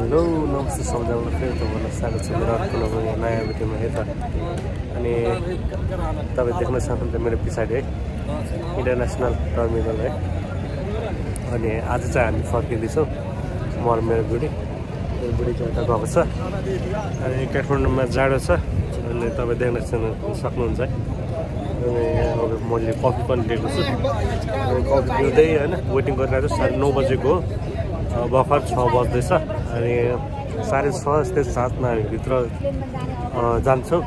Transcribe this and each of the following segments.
Hello नमस्ते सबैजनालाई फेरि तपाईँलाई स्वागत छ मेरो अर्को नयाँ भिडियोमा है त। अनि तपाईँ देख्न सक्नुहुन्छ मेरो पछाडि है इन्टरनेसनल टर्मिनल है। अनि आज चाहिँ हामी फर्किँदैछौँ म र मेरो बुढी चाहिँ उता गएको छ। अनि काठमाडौँमा जाडो छ अनि तपाईँ देख्न सक्नुहुन्छ है। अनि अब मैले कफी पनि लिएको छु। कफी पिउँदै होइन वेटिङ गरिरहेको छु। 9:30 बजेको हो, भर्खर 6 बज्दैछ। अनि 6:30 यस्तै 7मा हामी भित्र जान्छौँ।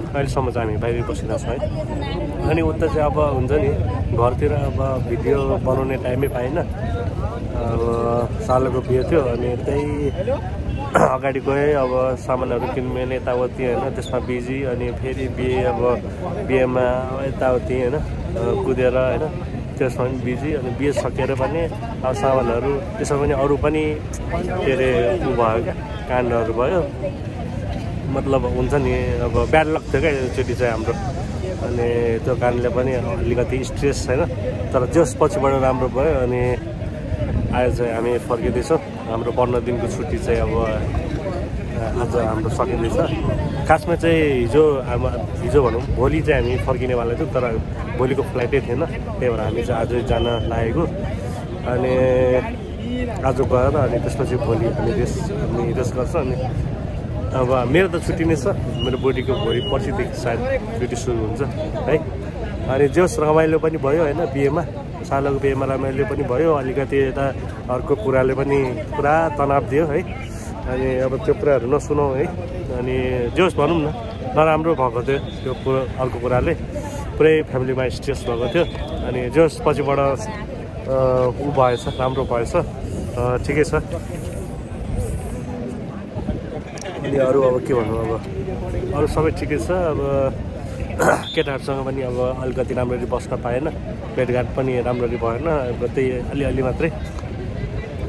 अहिलेसम्म चाहिँ हामी बाहिर बसिरहेको छौँ है। अनि उता चाहिँ अब हुन्छ नि घरतिर अब भिडियो बनाउने टाइमै पाएन। अब सालको बिहे थियो अनि त्यही अगाडि गएँ अब सामानहरू किन्ने यताउति होइन, त्यसमा बिजी। अनि फेरि बिहे अब बिहेमा यताउति होइन कुदेर होइन त्यसमा पनि बिजी। अनि बिहे सकेर पनि अब सामानहरू त्यसमा पनि अरू पनि के अरे उ भयो क्या, काण्डहरू भयो। मतलब हुन्छ नि अब ब्याड लक थियो क्या योचोटि चाहिँ हाम्रो। अनि त्यो कारणले पनि अलिकति स्ट्रेस होइन, तर जस पछिबाट राम्रो भयो। अनि आज चाहिँ हामी फर्किँदैछौँ। हाम्रो 15 दिनको छुट्टी चाहिँ अब आज हाम्रो सकिँदैछ। खासमा चाहिँ हिजो भनौँ भोलि चाहिँ हामी फर्किनेवाला थियौँ, तर भोलिको फ्लाइटै थिएन। त्यही भएर हामी चाहिँ आजै जान लागेको। अनि आज गएर अनि त्यसपछि भोलि हामी रेस गर्छौँ। अनि अब मेरो त छुट्टी नै छ, मेरो बुढीको भोलि पर्सिदेखि सायद ड्युटी सुरु हुन्छ है। अनि जोस् रमाइलो पनि भयो होइन, बिहेमा सालको बिहेमा रमाइलो पनि भयो। अलिकति यता अर्को कुराले पनि पुरा तनाव दियो है। अनि अब त्यो कुराहरू नसुनाउँ है। अनि जोस् भनौँ न नराम्रो भएको थियो त्यो अर्को कुराले, पुरै फ्यामिलीमा स्ट्रेस भएको थियो। अनि जोस् पछिबाट ऊ भएछ, राम्रो भएछ, ठिकै छ। अनि अरू अब के भन्नु, अब अरू सबै ठिकै छ। अब केटाहरूसँग पनि अब अलिकति राम्ररी बस्न पाएन, भेटघाट पनि राम्ररी भएन, अब त्यही अलिअलि मात्रै।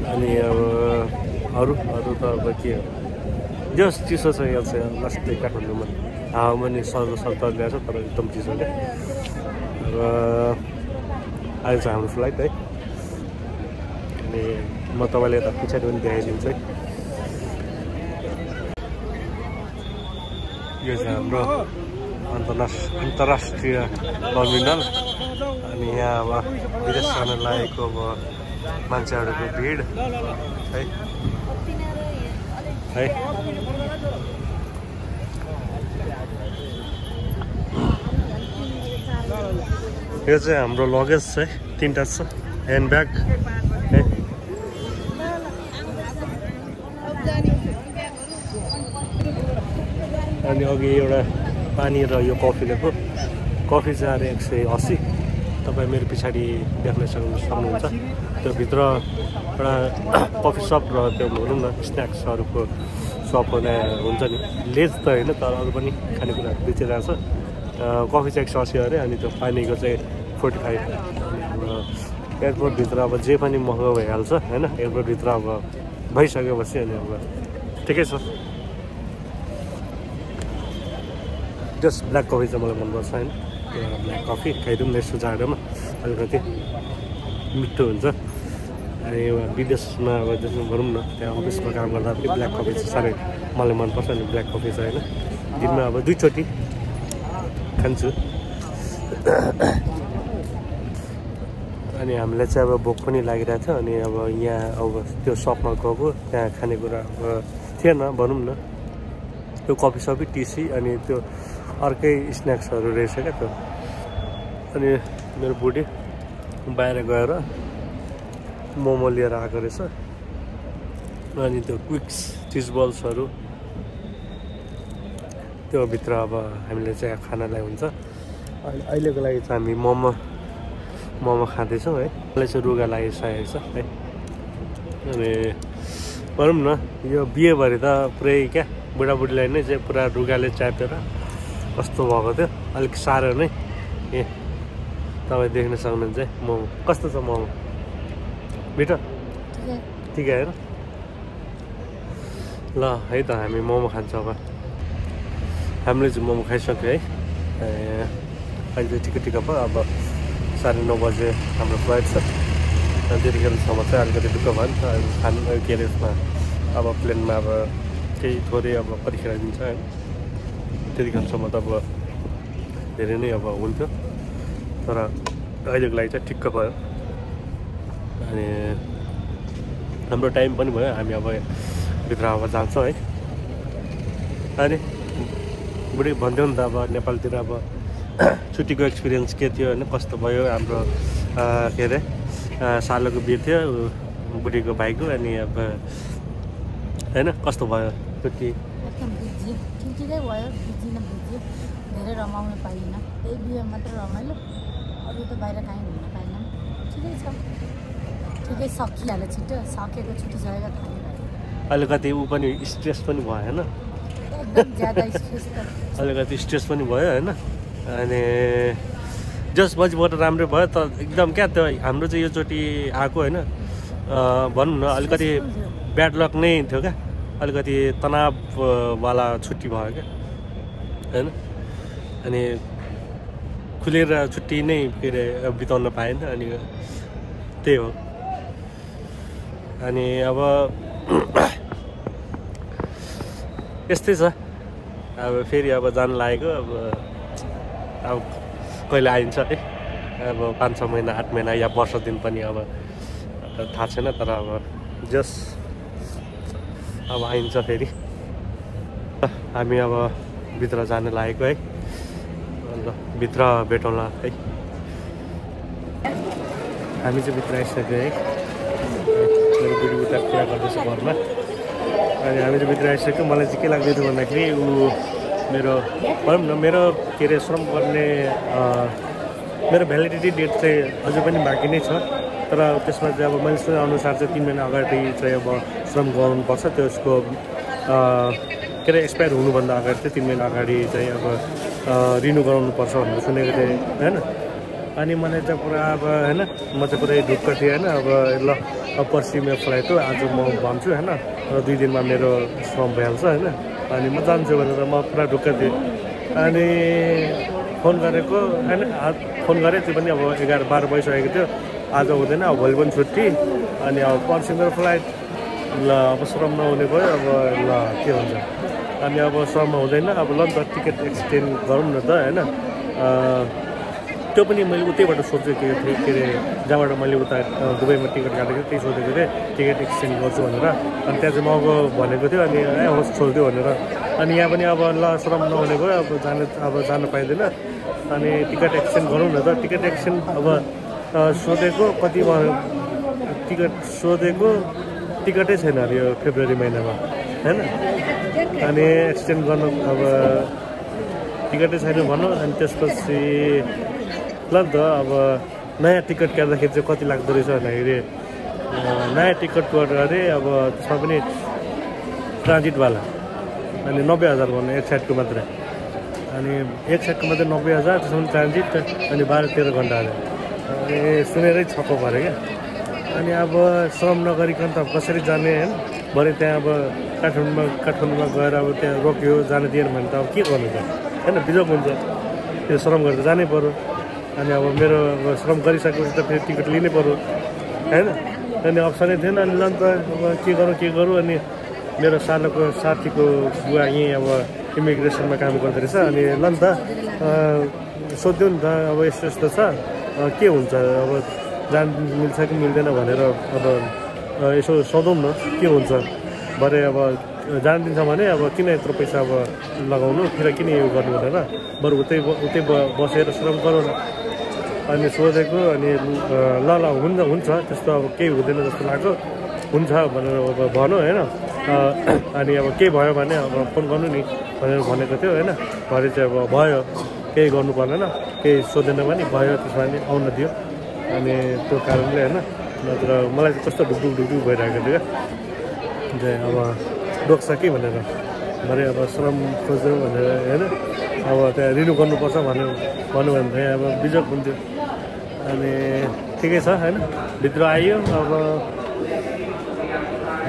अनि अब अरू त अब के हो, जस चिसो छ यहाँ चाहिँ लास्टै काठमाडौँमा। हावा पनि सर्द ल्याएको छ, तर एकदम चिसो क्या। र अहिले चाहिँ हाम्रो फ्लाइट है। अनि म तपाईँलाई यता पछाडि पनि देखाइदिन्छु है। यो चाहिँ हाम्रो अन्तर्राष्ट्रिय टर्मिनल। अनि यहाँ अब विदेश जान लागेको अब मान्छेहरूको भिड है। यो चाहिँ हाम्रो लगेज चाहिँ 3टा छ, ह्यान्ड ब्याग है। अनि अघि एउटा पानी र यो कफी लिएको। कफी चाहिँ 180। तपाईँ मेरो पछाडि देख्न सक्नुहुन्छ। त्यो भित्र एउटा कफी सप र त्यो भनौँ न स्न्याक्सहरूको सप हुन्छ नि, लेज त होइन तर अरू पनि खानेकुराहरू बेचिरहेको छ। कफी चाहिँ 180 अरे। अनि त्यो पानीको चाहिँ 45। एयरपोर्टभित्र अब जे पनि महँगो भइहाल्छ होइन, एयरपोर्टभित्र अब भइसकेपछि। अनि अब ठिकै छ। जस्ट ब्ल्याक कफी चाहिँ मलाई मनपर्छ होइन। ब्ल्याक कफी खाइदिउँ न यस्तो जाडोमा, अलिकति मिठो हुन्छ। अनि विदेशमा अब जस्तो भनौँ न त्यहाँ अफिसमा काम गर्दा पनि ब्ल्याक कफी चाहिँ साह्रै मलाई मनपर्छ। अनि ब्ल्याक कफी चाहिँ होइन दिनमा अब 2 चोटि खान्छु। अनि हामीलाई चाहिँ अब भोक पनि लागिरहेको थियो। अनि अब यहाँ अब त्यो सपमा गएको, त्यहाँ खानेकुरा अब थिएन भनौँ न, त्यो कफी सपी टिसी अनि त्यो अर्कै स्न्याक्सहरू रहेछ क्या त्यो। अनि मेरो बुढी बाहिर गएर मोमो लिएर आएको रहेछ। अनि त्यो क्विक्स चिज बल्सहरू त्यो भित्र अब हामीले चाहिँ खानालाई हुन्छ। अहिलेको लागि चाहिँ हामी मोमो खाँदैछौँ है। अहिले चाहिँ रुगा लागिसकेको छ है। अनि भनौँ न यो बिहेभरि त पुरै क्या बुढाबुढीलाई नै चाहिँ पुरा रुगाले च्यापेर कस्तो भएको थियो, अलिक साह्रो नै। तपाईँ देख्न सक्नुहुन्छ है मोमो कस्तो छ। मोमो मिठो ठिकै होइन। ल है त हामी मोमो खान्छौँ अब। हामीले चाहिँ मोमो खाइसक्यो है। अहिले चाहिँ ठिकै भयो। अब 9:30 बजे हाम्रो फ्लाइट छ। त्यतिखेरसम्म चाहिँ अलिकति दुःख भयो नि त खानु के अरे यसमा अब प्लेनमा अब केही थोरै अब परीक्षा दिन्छ होइन त्यतिखेरसम्म त अब धेरै नै अब हुन्थ्यो तर अहिलेको लागि चाहिँ ठिक्क भयो अनि हाम्रो टाइम पनि भयो हामी अब भित्र अब जान्छौँ है अनि बुढी भन्थ्यो नि त अब नेपालतिर अब छुट्टीको एक्सपिरियन्स के थियो होइन कस्तो भयो हाम्रो के अरे सालोको बिहे थियो बुढीको भाइको अनि अब होइन कस्तो भयो छुट्टी एकदम बिजी ठिकै भयो बिजी न बिजी धेरै रमाउन पाइनँ त्यही बिहे मात्र रमाइलो अरू त बाहिर कहीँ घुम्न पाइनँ ठिकै छ ठिकै सकिहाल्यो छिटो सकेको छुट्टी सकेको थाहा भयो अलिकति ऊ पनि स्ट्रेस पनि भयो होइन एकदम ज्यादा स्ट्रेस त अलिकति स्ट्रेस पनि भयो होइन अनि जस बजीबाट राम्रै भयो त एकदम क्या त्यो हाम्रो चाहिँ योचोटि आएको होइन भनौँ न अलिकति ब्याड लक नै थियो क्या अलिकति तनाववाला छुट्टी भयो क्या होइन अनि खुलेर छुट्टी नै के अरे बिताउन पाएन अनि त्यही हो अनि अब यस्तै छ अब फेरि अब जान लागेको अब कहिले आइन्छ है अब 5-6 महिना 8 महिना या वर्ष दिन पनि अब थाहा छैन तर अब जस अब आइन्छ फेरि हामी अब भित्र जान लागेको है अन्त भित्र भेटौँला है हामी चाहिँ भित्र आइसक्यो है मेरो बुढी उता कुरा गर्दैछ घरमा अनि हामी चाहिँ भित्र आइसक्यो मलाई चाहिँ के लाग्दैथ्यो भन्दाखेरि ऊ मेरो भनौँ न मेरो के अरे श्रम गर्ने मेरो भ्यालिडिटी डेट चाहिँ अझै पनि बाँकी नै छ तर त्यसमा चाहिँ अब मैले सुनेअनुसार चाहिँ 3 महिना अगाडि चाहिँ अब श्रम गराउनुपर्छ त्यसको के अरे एक्सपायर हुनुभन्दा अगाडि चाहिँ 3 महिना अगाडि चाहिँ अब रिन्यू गराउनुपर्छ भनेर सुनेको थिएँ होइन अनि मलाई चाहिँ पुरा अब होइन म चाहिँ पुरै ढुक्क थिएँ होइन अब ल अब पर्सि मेरो फ्लाइट हो आज म भन्छु होइन र 2 दिनमा मेरो श्रम भइहाल्छ होइन अनि म जान्छु भनेर म पुरा ढुक्क थिएँ अनि फोन गरेको होइन फोन गरेँ त्यो पनि अब 11-12 बजिसकेको थियो आज हुँदैन अब भोलि पनि छुट्टी अनि अब पर्सि मेरो फ्लाइट ल अब श्रम नहुने भयो अब ल के हुन्छ अनि अब श्रम हुँदैन अब ल नि त टिकट एक्सचेन्ज गरौँ न त होइन त्यो पनि मैले उतैबाट सोचेको थिएँ के अरे जहाँबाट मैले उता दुबईमा टिकट काटेको त्यही सोधेको थिएँ टिकट एक्सचेन्ज गर्छु भनेर अनि त्यहाँ चाहिँ महँगो भनेको थियो अनि होस् छोडिदियो भनेर अनि यहाँ पनि अब ल श्रम नहुने भयो अब जान पाइँदैन अनि टिकट एक्सचेन्ज गरौँ न त टिकट एक्सचेन्ज अब सोधेको कति टिकट सोधेको टिकटै छैन अरे यो फेब्रुअरी महिनामा होइन अनि एक्सचेन्ज गर्नु अब टिकटै छैन भनौँ अनि त्यसपछि ल नि त अब नयाँ टिकट काट्दाखेरि चाहिँ कति लाग्दो रहेछ भन्दाखेरि नयाँ टिकट गरेर अरे अब त्यसमा पनि ट्रान्जिटवाला अनि 90,000 भन्नु एक साइडको मात्रै अनि एक साइडको मात्रै 90,000 त्यसमा पनि ट्रान्जिट अनि 12-13 घन्टा अरे अनि सुनेरै छक्क पऱ्यो क्या अनि अब श्रम नगरिकन त कसरी जाने होइन भरे त्यहाँ अब काठमाडौँमा गएर अब त्यहाँ रोक्यो जान दिएन भने त अब के गर्नु त होइन बिजोग हुन्छ त्यो श्रम गरेर जानै पऱ्यो अनि अब मेरो अब श्रम गरिसकेपछि त फेरि टिकट लिनै पऱ्यो होइन अनि अप्सनै थिएन अनि ल नि त अब के गरौँ अनि मेरो सालोको साथीको बुवा यहीँ अब इमिग्रेसनमा काम गर्दो रहेछ अनि ल नि त सोध्यो नि त अब यस्तो छ के हुन्छ अब जान मिल्छ कि मिल्दैन भनेर अब यसो सोधौँ न के हुन्छ भरे अब जान दिन्छ भने अब किन यत्रो पैसा अब लगाउनु फेरि किन यो गर्नु भनेर बरु उतै बसेर श्रम गरौँ न अनि सोधेको अनि ल हुन्छ त्यस्तो अब केही हुँदैन जस्तो लाग्यो हुन्छ भनेर अब भनौँ होइन अनि अब केही भयो भने अब फोन गर्नु नि भनेर भनेको थियो होइन भरे चाहिँ अब भयो केही गर्नु पर्दैन केही सोधेन भने भयो त्यसमा नि आउन दियो अनि त्यो कारणले होइन नत्र मलाई चाहिँ कस्तो ढुकढुक भइरहेको थियो क्या अब डोक्छ कि भनेर भरे अब श्रम खोज्यो भनेर होइन अब त्यहाँ रिन्यू गर्नुपर्छ भन्यो भने चाहिँ अब बिजोग हुन्थ्यो अनि ठिकै छ होइन भित्र आइयो अब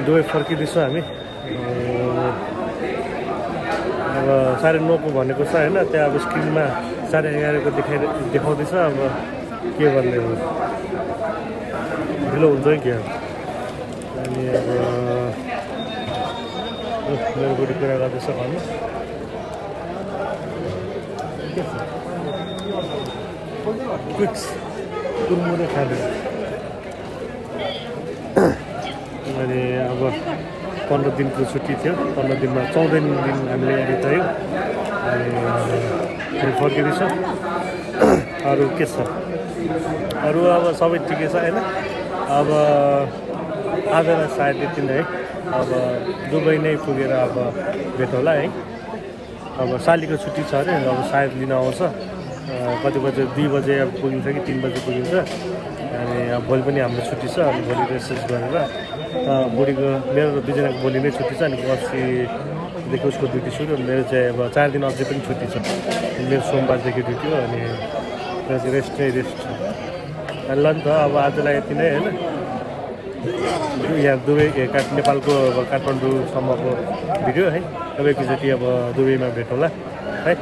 दुवै फर्किँदैछौँ हामी अब 9:30 को भनेको छ होइन त्यहाँ अब स्क्रिनमा 11:30 को देखाउँदैछ अब के भन्ने हो ढिलो हुन्छ कि अनि अब मेरो बुढी कुरा गर्दैछ भन्नु क्विक्स कुरमुरे खाँदै अनि अब 15 दिनको छुट्टी थियो 15 दिनमा 14 दिन हामीले बितायौँ अनि फेरि फर्किँदैछ अरू के छ अरू अब सबै ठिकै छ होइन अब आजलाई सायद यति नै अब दुबई नै पुगेर अब भेट होला है अब सालीको छुट्टी छ अरे अब सायद लिन आउँछ कति बजे 2 बजे अब पुगिन्छ कि 3 बजे पुगिन्छ अनि अब भोलि पनि हाम्रो छुट्टी छ अनि भोलि रेसेस गरेर बुढीको मेरो र दुईजनाको भोलि नै छुट्टी छ अनि पर्सिदेखि उसको ड्युटी सुरु मेरो चाहिँ अब 4 दिन अझै पनि छुट्टी छ मेरो सोमबारदेखि ड्युटी हो अनि रेस्ट नै रेस्ट ल नि त अब आजलाई यति नै होइन यहाँ दुबई नेपालको काठमाडौँसम्मको भिडियो है अब एकैचोटि अब दुबईमा भेटौँला है